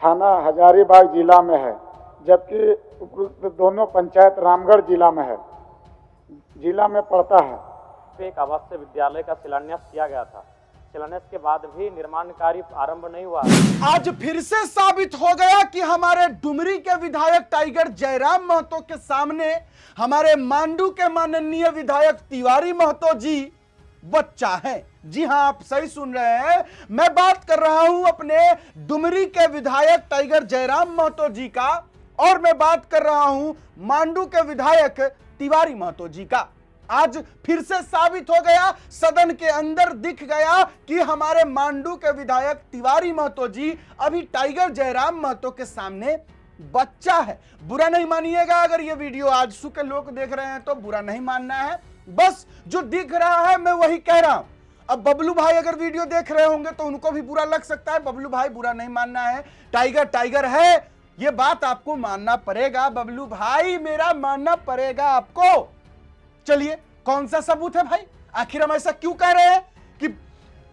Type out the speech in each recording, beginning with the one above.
थाना हजारीबाग जिला में है, जबकि उपरोक्त दोनों पंचायत रामगढ़ जिला में है, जिला में पड़ता है। एक आवासीय विद्यालय का शिलान्यास किया गया था। शिलान्यास के बाद भी निर्माण कार्य आरंभ नहीं हुआ। आज फिर से साबित हो गया कि हमारे डुमरी के विधायक टाइगर जयराम महतो के सामने हमारे मांडू के माननीय विधायक तिवारी महतो जी बच्चा है। जी हां, आप सही सुन रहे हैं। मैं बात कर रहा हूं अपने डुमरी के विधायक टाइगर जयराम महतो जी का, और मैं बात कर रहा हूं मांडू के विधायक तिवारी महतो जी का। आज फिर से साबित हो गया, सदन के अंदर दिख गया कि हमारे मांडू के विधायक तिवारी महतो जी अभी टाइगर जयराम महतो के सामने बच्चा है। बुरा नहीं मानिएगा, अगर ये वीडियो आज सु के लोग देख रहे हैं तो बुरा नहीं मानना है, बस जो दिख रहा है मैं वही कह रहा हूं। अब बबलू भाई अगर वीडियो देख रहे होंगे तो उनको भी बुरा लग सकता है। बबलू भाई, बुरा नहीं मानना है, टाइगर टाइगर है, ये बात आपको मानना पड़ेगा। बबलू भाई, मेरा मानना पड़ेगा आपको। चलिए, कौन सा सबूत है भाई? आखिर हम ऐसा क्यों कह रहे हैं कि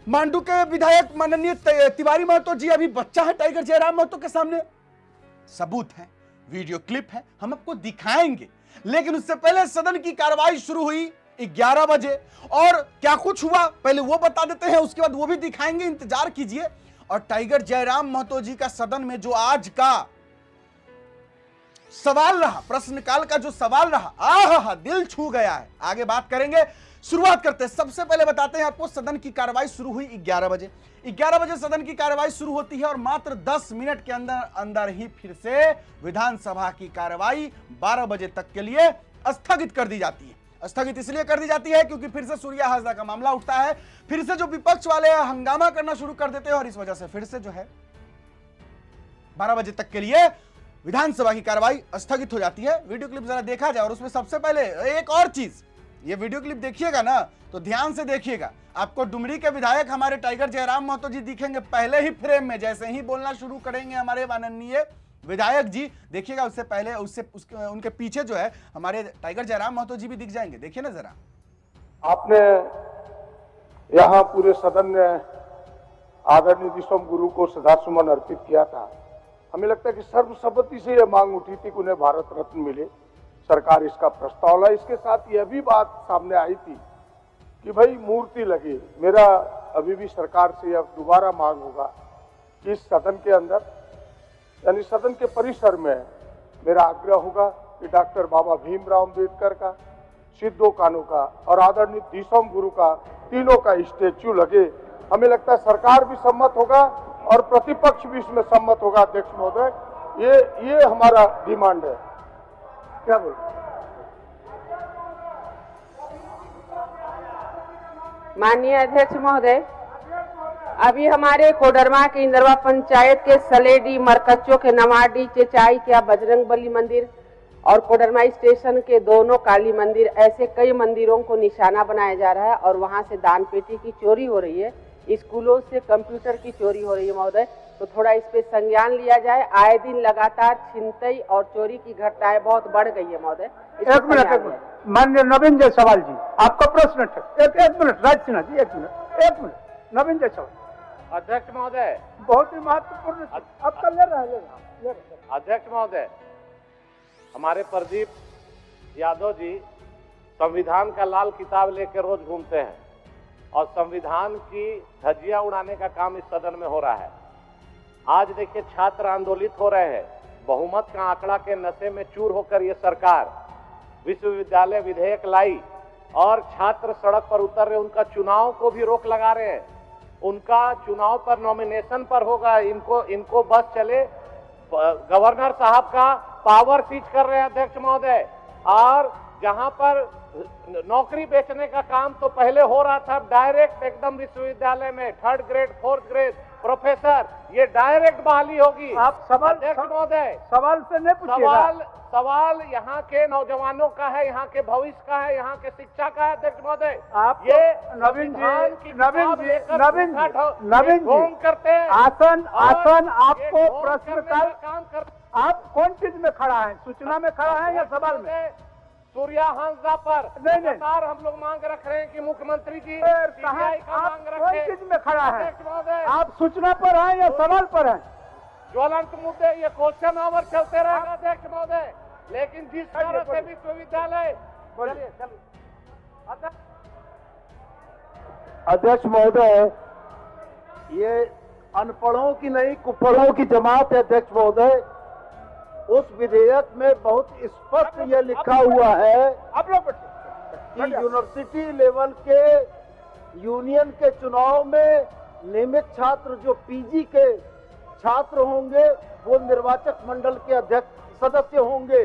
मांडू के विधायक माननीय तिवारी महतो जी अभी बच्चा है टाइगर जयराम महतो के सामने? सबूत है, वीडियो क्लिप है, हम आपको दिखाएंगे। लेकिन उससे पहले सदन की कार्रवाई शुरू हुई 11 बजे, और क्या कुछ हुआ पहले वो बता देते हैं, उसके बाद वो भी दिखाएंगे, इंतजार कीजिए। और टाइगर जयराम महतो जी का सदन में जो आज का सवाल रहा, प्रश्नकाल का जो सवाल रहा, आहा, दिल छू गया है। आगे बात करेंगे, शुरुआत करते हैं। सबसे पहले बताते हैं आपको, सदन की कार्रवाई शुरू हुई 11 बजे। 11 बजे सदन की कार्रवाई शुरू होती है और मात्र 10 मिनट के अंदर ही फिर से विधानसभा की कार्रवाई 12 बजे तक के लिए स्थगित कर दी जाती है। स्थगित इसलिए कर दी जाती है क्योंकि फिर से सूर्या हाजरा का मामला उठता है, फिर से जो विपक्ष वाले हंगामा करना शुरू कर देते हैं, और इस वजह से फिर से जो है 12 बजे तक के लिए विधानसभा की कार्रवाई स्थगित हो जाती है। वीडियो क्लिप जरा देखा जाए, और उसमें सबसे पहले एक और चीज, ये वीडियो क्लिप देखिएगा ना तो ध्यान से देखिएगा, आपको डुमरी के विधायक हमारे टाइगर जयराम महतो जी दिखेंगे पहले ही फ्रेम में। जैसे ही बोलना शुरू करेंगे हमारे माननीय विधायक जी, देखिएगा उससे पहले उनके पीछे जो है हमारे टाइगर जयराम महतो जी भी दिख जाएंगे। देखिए ना जरा। आपने यहाँ पूरे सदन ने आदरणीय दिसोम गुरु को श्रद्धासुमन अर्पित किया था। हमें लगता है कि सर्वसम्मति से यह मांग उठी थी कि उन्हें भारत रत्न मिले। सरकार इसका प्रस्ताव ला। इसके साथ यह भी बात सामने आई थी कि भाई मूर्ति लगे। मेरा अभी भी सरकार से यह दोबारा मांग होगा कि इस सदन के अंदर, यानी सदन के परिसर में, मेरा आग्रह होगा कि डॉक्टर बाबा भीमराव अम्बेडकर का, सिद्धो कान्हू का और आदरणीय दिसोम गुरु का, तीनों का स्टेच्यू लगे। हमें लगता है सरकार भी सम्मत होगा और प्रतिपक्ष भी इसमें सम्मत होगा। अध्यक्ष महोदय, ये हमारा डिमांड है। क्या बोल? माननीय अध्यक्ष महोदय, अभी हमारे कोडरमा के इंदरवा पंचायत के सलेडी, मरकच्चो के नवाडी, चेचाई के बजरंगबली मंदिर और कोडरमा स्टेशन के दोनों काली मंदिर, ऐसे कई मंदिरों को निशाना बनाया जा रहा है और वहां से दान पेटी की चोरी हो रही है। स्कूलों से कंप्यूटर की चोरी हो रही है महोदय, तो थोड़ा इस पे संज्ञान लिया जाए। आए दिन लगातार छिनतई और चोरी की घटनाएं बहुत बढ़ गई है महोदय। एक मिनट, माननीय नवीन जायसवाल जी, आपका प्रश्न है। एक मिनट, राज सिन्हा जी, एक मिनट, नवीन जायसवाल। अध्यक्ष महोदय, बहुत ही महत्वपूर्ण आपका ले रहा है। अध्यक्ष महोदय, हमारे प्रदीप यादव जी संविधान का लाल किताब लेकर रोज घूमते हैं और संविधान की धज्जियां उड़ाने का काम इस सदन में हो रहा है। आज देखिए, छात्र आंदोलित हो रहे हैं। बहुमत का आंकड़ा के नशे में चूर होकर ये सरकार विश्वविद्यालय विधेयक लाई और छात्र सड़क पर उतर रहे, उनका चुनाव को भी रोक लगा रहे हैं। उनका चुनाव पर नॉमिनेशन पर होगा, इनको बस चले। गवर्नर साहब का पावर सीज कर रहे हैं अध्यक्ष महोदय। और जहां पर नौकरी बेचने का काम तो पहले हो रहा था, डायरेक्ट एकदम विश्वविद्यालय में 3rd grade 4th grade professor, ये डायरेक्ट बहाली होगी। आप सवाल, अध्यक्ष महोदय, सवाल से नहीं पूछिएगा। सवाल यहाँ के नौजवानों का है, यहाँ के भविष्य का है, यहाँ के शिक्षा का है। अध्यक्ष महोदय, आप ये नवीन जी करते हैं। आसन आपको प्रश्नकाल काम कर। आप कौन चीज में खड़ा है? सूचना में खड़ा है या सवाल में? सूर्या हांसदा पर नहीं, लगातार हम लोग मांग रख रहे हैं कि मुख्यमंत्री जी कहाँ CBI का मांग कौन रखें। चीज में खड़ा है? अध्यक्ष महोदय, आप सूचना पर हैं या सवाल पर हैं? ज्वलंत मुद्दे ये क्वेश्चन आवर चलते रहेगा अध्यक्ष महोदय, लेकिन जिस तरह से विश्वविद्यालय अध्यक्ष महोदय, ये अनपढ़ों की नहीं कुपढ़ों की जमात है अध्यक्ष महोदय। उस विधेयक में बहुत स्पष्ट ये लिखा हुआ है कि यूनिवर्सिटी लेवल के यूनियन के चुनाव में नियमित छात्र जो पीजी के छात्र होंगे वो निर्वाचक मंडल के अध्यक्ष सदस्य होंगे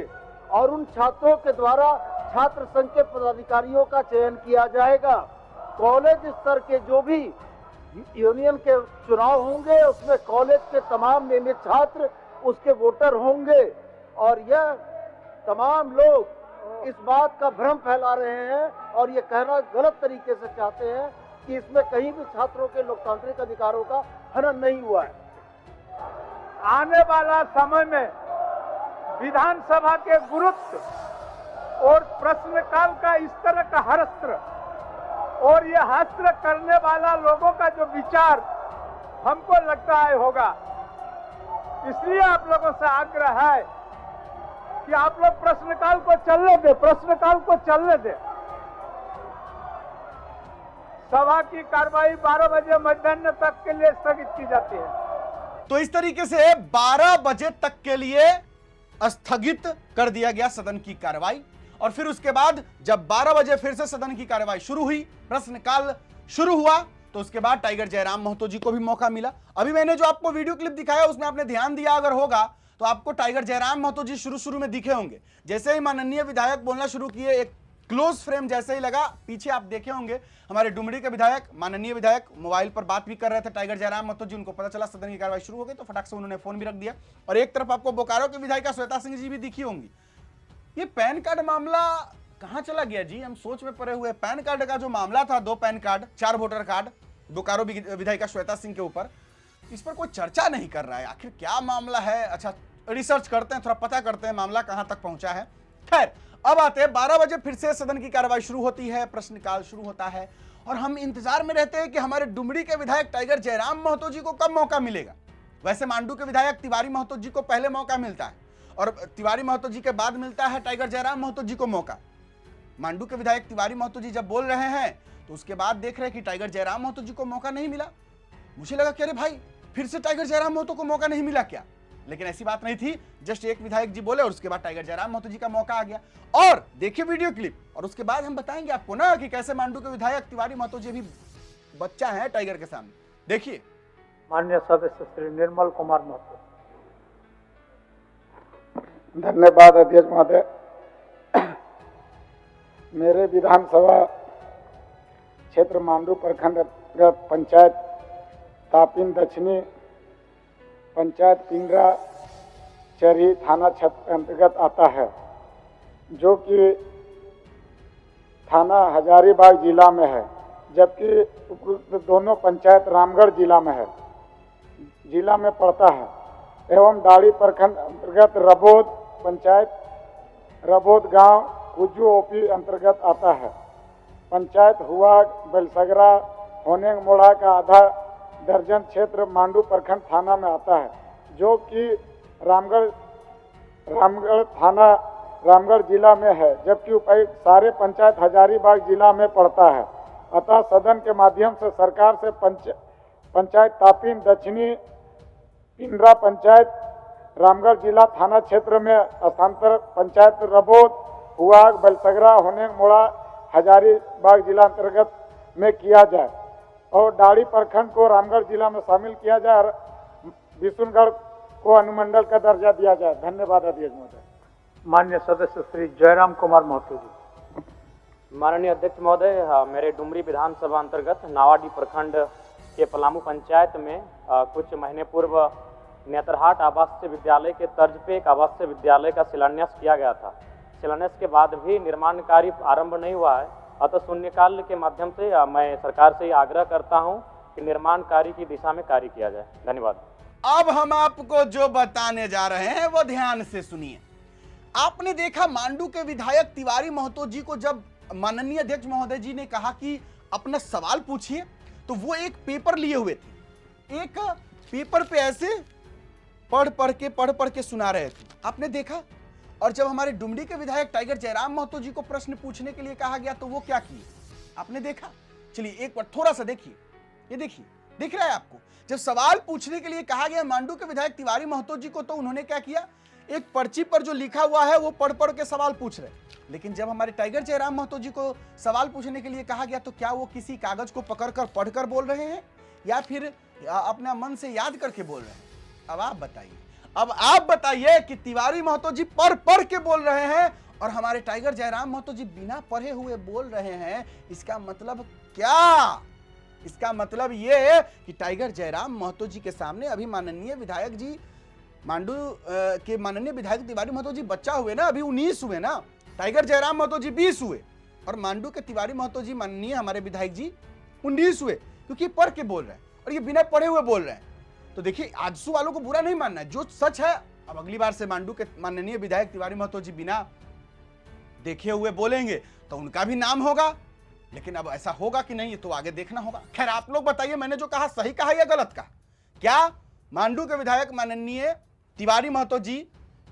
और उन छात्रों के द्वारा छात्र संघ के पदाधिकारियों का चयन किया जाएगा। कॉलेज स्तर के जो भी यूनियन के चुनाव होंगे उसमें कॉलेज के तमाम नियमित छात्र उसके वोटर होंगे। और यह तमाम लोग इस बात का भ्रम फैला रहे हैं और ये कहना गलत तरीके से चाहते हैं कि इसमें कहीं भी छात्रों के लोकतांत्रिक अधिकारों का हनन नहीं हुआ है। आने वाला समय में विधानसभा के गुरुत्व और प्रश्नकाल का इस तरह का हस्त्र और ये हस्त्र करने वाला लोगों का जो विचार हमको लगता है होगा, इसलिए आप लोगों से आग्रह है कि आप लोग प्रश्नकाल को चलने दें, प्रश्नकाल को चलने दें। सभा की कार्रवाई 12 बजे मध्याह्न तक के लिए स्थगित की जाती है। तो इस तरीके से 12 बजे तक के लिए स्थगित कर दिया गया सदन की कार्रवाई और फिर उसके बाद जब 12 बजे फिर से सदन की कार्रवाई शुरू हुई, प्रश्नकाल शुरू हुआ, तो उसके बाद टाइगर जयराम महतो जी को भी मौका मिला। अभी मैंने जो आपको वीडियो क्लिप दिखाया उसमें आपने ध्यान दिया अगर होगा तो आपको टाइगर जयराम महतो जी शुरू में दिखे होंगे। जैसे ही माननीय विधायक बोलना शुरू किए, एक क्लोज फ्रेम जैसे ही लगा, पीछे आप देखे होंगे हमारे डुमरी के विधायक, माननीय विधायक मोबाइल पर बात भी कर रहे थे टाइगर जयराम महतो जी। उनको पता चला सदन की कार्रवाई शुरू हो गई तो फटाक से उन्होंने फोन भी रख दिया। और एक तरफ आपको बोकारो की विधायिका श्वेता सिंह जी भी दिखी होंगी। ये पैन कार्ड मामला कहां चला गया जी? हम सोच में पड़े हुए। पैन कार्ड का जो मामला था, 2 pan card 4 voter card Bokaro विधायिका श्वेता सिंह के ऊपर, इस पर कोई चर्चा नहीं कर रहा है। आखिर क्या मामला है? अच्छा, रिसर्च करते हैं, थोड़ा पता करते हैं मामला कहां तक पहुंचा है। खैर, अब आते हैं 12 बजे फिर से सदन की कार्रवाई शुरू होती है, प्रश्नकाल शुरू होता है और हम इंतजार में रहते हैं कि हमारे डुमरी के विधायक टाइगर जयराम महतो जी को कब मौका मिलेगा। वैसे मांडू के विधायक तिवारी महतो जी को पहले मौका मिलता है और तिवारी महतो जी के बाद मिलता है टाइगर जयराम महतो जी को मौका। मांडू के विधायक तिवारी महतो जी जब बोल रहे हैं तो उसके बाद देख रहे हैं कि टाइगर जयराम महतो जी को मौका नहीं मिला। मुझे लगा कि अरे भाई, फिर से टाइगर जयराम महतो को मौका नहीं मिला क्या? लेकिन ऐसी बात नहीं थी। जस्ट एक विधायक जी बोले और उसके बाद टाइगर जयराम महतो जी का मौका आ गया। और देखिए वीडियो क्लिप और उसके बाद हम बताएंगे आपको ना कि कैसे मांडू के विधायक तिवारी महतो जी भी बच्चा है टाइगर के सामने। देखिए। माननीय सदस्य श्री निर्मल कुमार महतो। धन्यवाद अध्यक्ष महोदय। मेरे विधानसभा क्षेत्र मांडू प्रखंड अंतर्गत पंचायत तापिन दक्षिणी, पंचायत पिंगरा चरी थाना क्षेत्र अंतर्गत आता है, जो कि थाना हजारीबाग जिला में है, जबकि उपरोक्त दोनों पंचायत रामगढ़ जिला में है, जिला में पड़ता है। एवं डाड़ी प्रखंड अंतर्गत रबोद पंचायत रबोद गांव कुजू ओपी अंतर्गत आता है। पंचायत हुआ बेलसगरा होनेंग मोड़ा का आधा दर्जन क्षेत्र मांडू प्रखंड थाना में आता है, जो कि रामगढ़ थाना रामगढ़ जिला में है, जबकि उपायुक्त सारे पंचायत हजारीबाग जिला में पड़ता है। अतः सदन के माध्यम से सरकार से पंचायत तापिन दक्षिणी पिंडरा पंचायत रामगढ़ जिला थाना क्षेत्र में स्थानांतर पंचायत रबोद हुआग बेलसगरा होनेंग मोड़ा हजारीबाग जिला अंतर्गत में किया जाए और डाड़ी प्रखंड को रामगढ़ जिला में शामिल किया जाए और बिशुनगढ़ को अनुमंडल का दर्जा दिया जाए। धन्यवाद अध्यक्ष महोदय। माननीय सदस्य श्री जयराम कुमार महतो जी। माननीय अध्यक्ष महोदय, मेरे डुमरी विधानसभा अंतर्गत नावाडी प्रखंड के पलामू पंचायत में कुछ महीने पूर्व नेतरहाट आवासीय विद्यालय के तर्ज पे एक आवासीय विद्यालय का शिलान्यास किया गया था। शिलान्यास के बाद भी निर्माण कार्य आरंभ नहीं हुआ है। अतः शून्यकाल के माध्यम से मैं सरकार से आग्रह करता हूं कि निर्माण कार्य की दिशा में कार्य किया जाए। धन्यवाद। अब हम आपको जो बताने जा रहे हैं वो ध्यान से सुनिए। आपने देखा मांडू के विधायक तिवारी महतो जी को जब माननीय अध्यक्ष महोदय जी ने कहा कि अपना सवाल पूछिए, तो वो एक पेपर लिए हुए थे। एक पेपर पे ऐसे पढ़ के सुना रहे थे, आपने देखा। और जब हमारे डुमरी के विधायक टाइगर जयराम महतो जी को प्रश्न पूछने के लिए कहा गया तो वो क्या किए, आपने देखा। चलिए एक बार थोड़ा सा देखिए, ये देखिए, दिख रहा है आपको। जब सवाल पूछने के लिए कहा गया मांडू के विधायक तिवारी महतो जी को, तो उन्होंने क्या किया, एक पर्ची पर जो लिखा हुआ है वो पढ़ के सवाल पूछ रहे। लेकिन जब हमारे टाइगर जयराम महतो जी को सवाल पूछने के लिए कहा गया तो क्या वो किसी कागज को पकड़कर पढ़कर बोल रहे हैं या फिर अपना मन से याद करके बोल रहे हैं? अब आप बताइए, अब आप बताइए कि तिवारी महतो जी पढ़ के बोल रहे हैं और हमारे टाइगर जयराम महतो जी बिना पढ़े हुए बोल रहे हैं। इसका मतलब क्या? इसका मतलब ये कि टाइगर जयराम महतो जी के सामने अभी माननीय विधायक जी मांडू के माननीय विधायक तिवारी महतो जी बच्चा हुए ना, अभी 19 हुए ना, टाइगर जयराम महतो जी 20 हुए और मांडू के तिवारी महतो जी माननीय हमारे विधायक जी 19 हुए, क्योंकि पढ़ के बोल रहे हैं और ये बिना पढ़े हुए बोल रहे हैं। तो देखिए, आजसू वालों को बुरा नहीं मानना है, जो सच है। अब अगली बार से मांडू के माननीय विधायक तिवारी महतो जी बिना देखे हुए बोलेंगे तो उनका भी नाम होगा, लेकिन अब ऐसा होगा कि नहीं ये तो आगे देखना होगा। खैर आप लोग बताइए, मैंने जो कहा सही कहा या गलत कहा? क्या मांडू के विधायक माननीय तिवारी महतो जी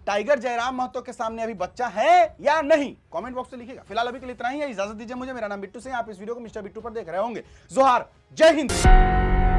टाइगर जयराम महतो के सामने अभी बच्चा है या नहीं? कमेंट बॉक्स में लिखिएगा। फिलहाल अभी के लिए इतना ही है, इजाजत दीजिए मुझे। मेरा नाम बिट्टू सिंह, आप इस वीडियो को मिस्टर बिट्टू पर देख रहे होंगे। जोहार, जय हिंद।